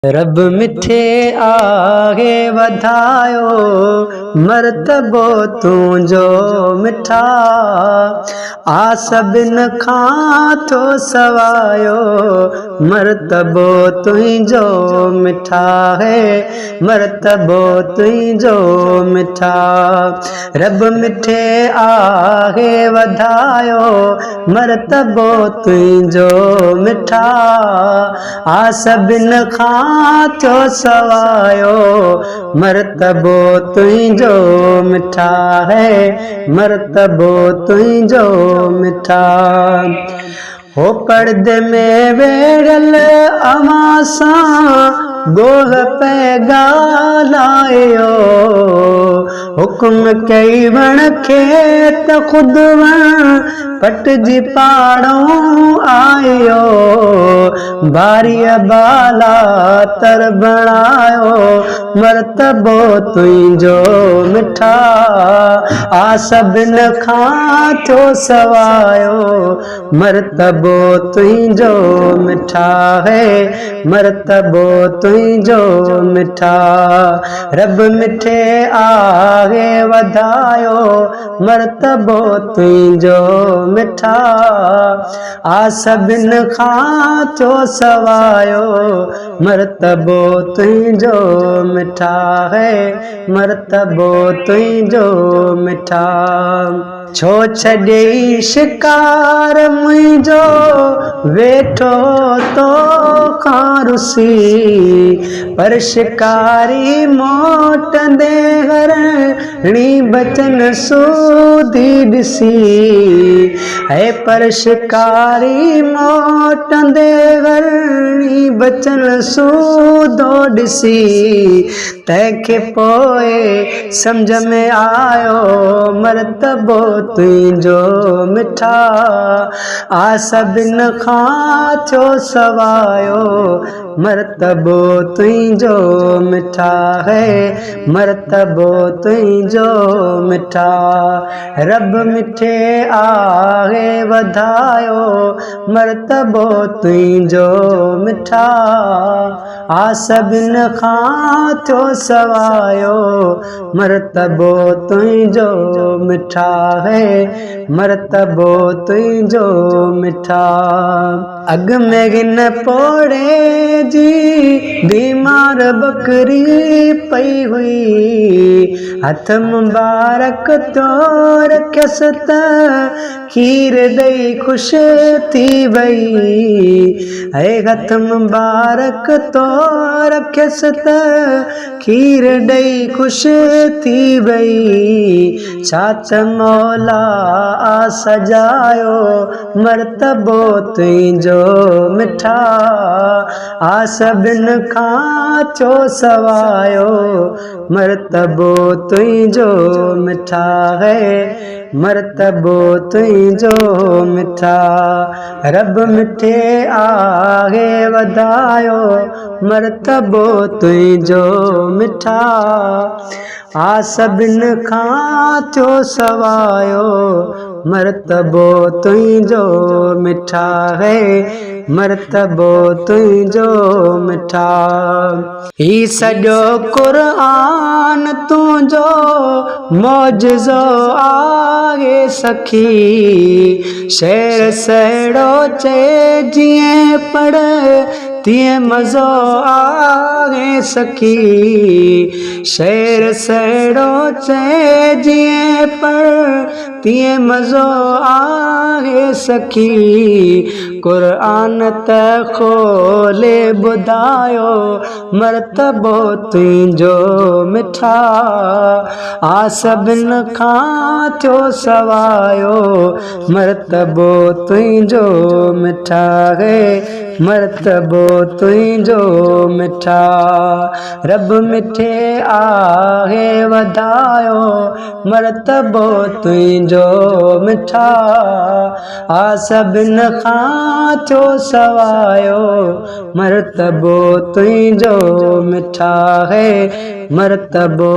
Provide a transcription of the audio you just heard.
रब मिठे आगे वधायो मर्तबो तुंहिंजो मिठा आ सभिन खां थो सवायो मर्तबो तुंहिंजो मिठा है मर्तबो तुंहिंजो मिठा रब मिठे आगे वधायो मर्तबो तुंहिंजो मिठा आ सभिन खां थो सवायो मर्तबो तुंहिंजो मिठा है मर्तबो तुंहिंजो मिठा हो पर्दे में वेड़ल अवां सां गोह पे ॻाल्हायो हुकुम कई वण खे त ख़ुदि वण पटिजी पाड़ो आयो बारीअ बाला तर बणायो मर्तबो तुंहिंजो मिठा आ सभिन खां थो सवायो मर्तबो तुंहिंजो मिठा है मर्तबो तुंहिंजो मिठा रब मिठे आगे वधायो मर्तबो तुंहिंजो मिठा आ सभिन खां थो सवायो मर्तबो तुंहिंजो मिठा है मर्तबो तुंहिंजो मिठा छो छॾे शिकार मुंहिंजो वेठो तो खां रुसी पर शिकारी मोटंदे हरणी बचन सूधी ॾिसी है पर शिकारी मोटंदे हरणी बचन सूधो ॾिसी तंहिंखे पोइ सम्झ में आयो मर्तबो तुंहिंजो मिठा आ सभिन खां थो सवायो मर्तबो तुंहिंजो मिठा है मर्तबो तुंहिंजो मिठा रब मिठे आगे वधायो मर्तबो तुंहिंजो मिठा आ सभिन खां थो सवायो मर्तबो तुंहिंजो मिठा है मर्तबो तुंहिंजो मिठा अग में गिन पोड़े जी बीमार बकरी पई हुई हथ मुबारक तो रखियसि त खीर ॾेई ख़ुशि थी वई ऐं हथ मुबारक तो रखियसि त खीर ॾेई ख़ुशि थी वई छा त मौला आ सजायो मर्तबो तुंहिंजो मिठा आ सभिन खां थो सवायो मर्तबो तुंहिंजो मिठा है मर्तबो तुंहिंजो मिठा रब मिठे आगे वधायो मर्तबो तुंहिंजो मिठा आ सभिन खां थो सवायो मर्तबो तुंहिंजो मिठा है मर्तबो तुंहिंजो मिठा ही सॼो क़ुरान तुंहिंजो मौजज़ो आहे सखी शेर सहिड़ो चए जीअं पढ़ तीअं मज़ो आहे सखी शेर सहिड़ो चए जीअं पढ़ तीअं मज़ो आहे सखी क़ुरान त खोले ॿुधायो मर्तबो तुंहिंजो मिठा आ सभिन खां थो सवायो मर्तबो तुंहिंजो मिठा है मर्तबो तुंहिंजो मिठा रब मिठे आगे वधायो मर्तबो तुंहिंजो मिठा आ सभिन खां थो सवायो मर्तबो तुंहिंजो मिठा है मर्तबो